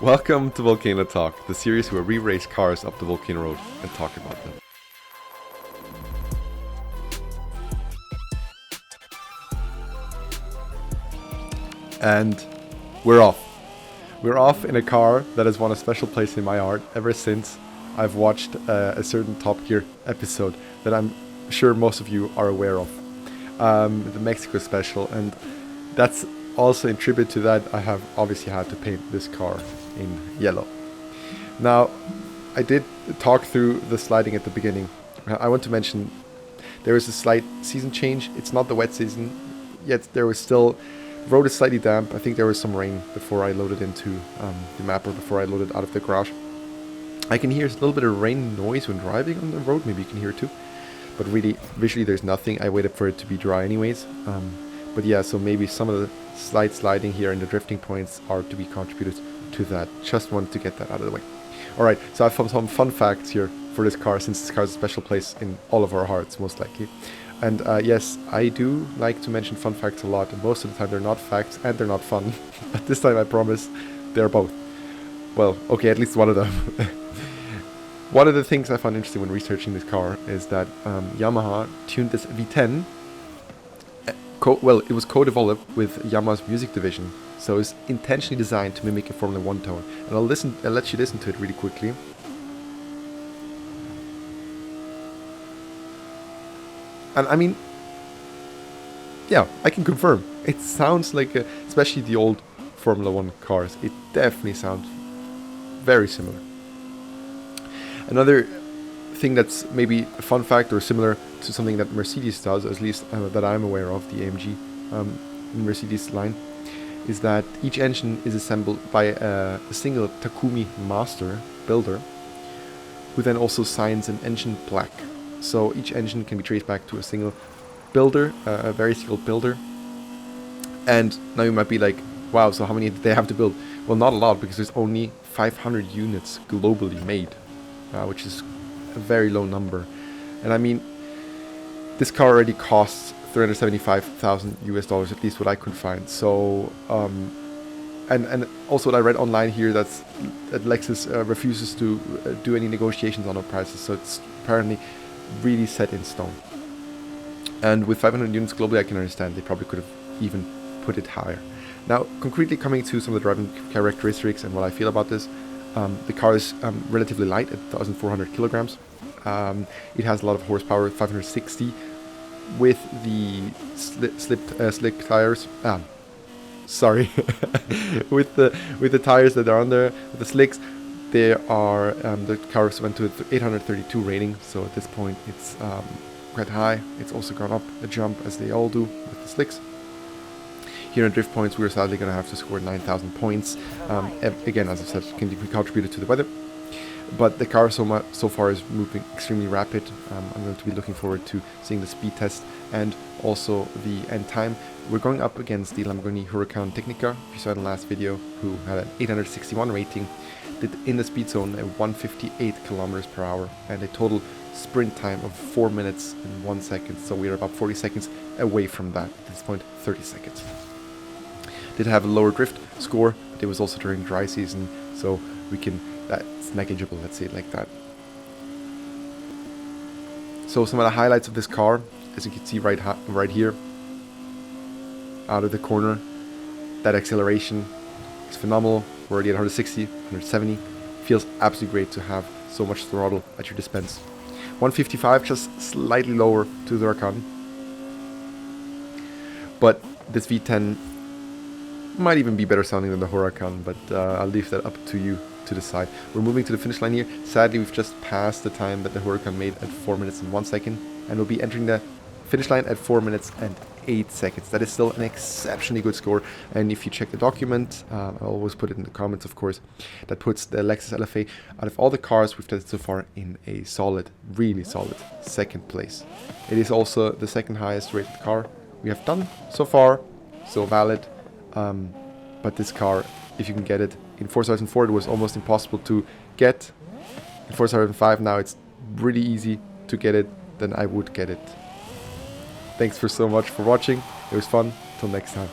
Welcome to Volcano Talk, the series where we race cars up the Volcano Road and talk about them. And we're off. We're off in a car that has won a special place in my heart ever since I've watched a certain Top Gear episode that I'm sure most of you are aware of. The Mexico special, and that's also in tribute to that I have obviously had to paint this car in yellow. Now, I did talk through the sliding at the beginning. I want to mention there is a slight season change. It's not the wet season, yet there was still, the road is slightly damp. I think there was some rain before I loaded into the map, or before I loaded out of the garage. I can hear a little bit of rain noise when driving on the road, maybe you can hear it too. But really, visually there's nothing. I waited for it to be dry anyways. But yeah, so maybe some of the slight sliding here and the drifting points are to be contributed to that. Just wanted to get that out of the way. Alright, so I found some fun facts here for this car, since this car has a special place in all of our hearts, most likely. And yes, I do like to mention fun facts a lot, and most of the time they're not facts and they're not fun. But this time I promise they're both. Well, okay, at least one of them. One of the things I found interesting when researching this car is that Yamaha tuned this V10. It was co-developed with Yamaha's music division, so it's intentionally designed to mimic a Formula 1 tone. And I'll let you listen to it really quickly. And I mean, yeah, I can confirm. It sounds like, especially the old Formula 1 cars, it definitely sounds very similar. Another thing that's maybe a fun fact or similar to something that Mercedes does, at least that I'm aware of, the AMG Mercedes line, is that each engine is assembled by a single Takumi master builder, who then also signs an engine plaque. So each engine can be traced back to a single builder, a very skilled builder. And now you might be like, wow, so how many did they have to build? Well, not a lot, because there's only 500 units globally made. Which is a very low number. And I mean, this car already costs $375,000 at least what I could find. So and also what I read online here, that Lexus refuses to do any negotiations on the prices, so it's apparently really set in stone. And with 500 units globally, I can understand they probably could have even put it higher. Now, concretely coming to some of the driving characteristics and what I feel about this. The car is relatively light at 1,400 kilograms. It has a lot of horsepower, 560, with the slick tires. Sorry, with the tires that are on there, with the slicks. There are the car went to 832 rating, so at this point it's quite high. It's also gone up a jump, as they all do with the slicks. Here in drift points, we're sadly going to have to score 9,000 points. Again, as I said, can be contributed to the weather. But the car so far is moving extremely rapid. I'm going to be looking forward to seeing the speed test and also the end time. We're going up against the Lamborghini Huracan Technica, if you saw in the last video, who had an 861 rating, did in the speed zone at 158 kilometers per hour, and a total sprint time of 4 minutes and 1 second. So we're about 40 seconds away from that. At this point, 30 seconds. Did have a lower drift score, but it was also during dry season, so that's negligible, let's say it like that. So some of the highlights of this car, as you can see right here, out of the corner, that acceleration is phenomenal. We're already at 160, 170. Feels absolutely great to have so much throttle at your dispense. 155, just slightly lower to the Huracan. But this V10 might even be better sounding than the Huracan, but I'll leave that up to you to decide. We're moving to the finish line here. Sadly, we've just passed the time that the Huracan made at 4 minutes and 1 second, and we'll be entering the finish line at 4 minutes and 8 seconds. That is still an exceptionally good score, and if you check the document, I'll always put it in the comments, of course, that puts the Lexus LFA, out of all the cars we've tested so far, in a solid, really solid second place. It is also the second highest rated car we have done so far, so valid. But this car, if you can get it, in Forza Horizon 4 it was almost impossible to get. In Forza Horizon 5 now it's really easy to get it, then I would get it. Thanks so much for watching, it was fun, till next time.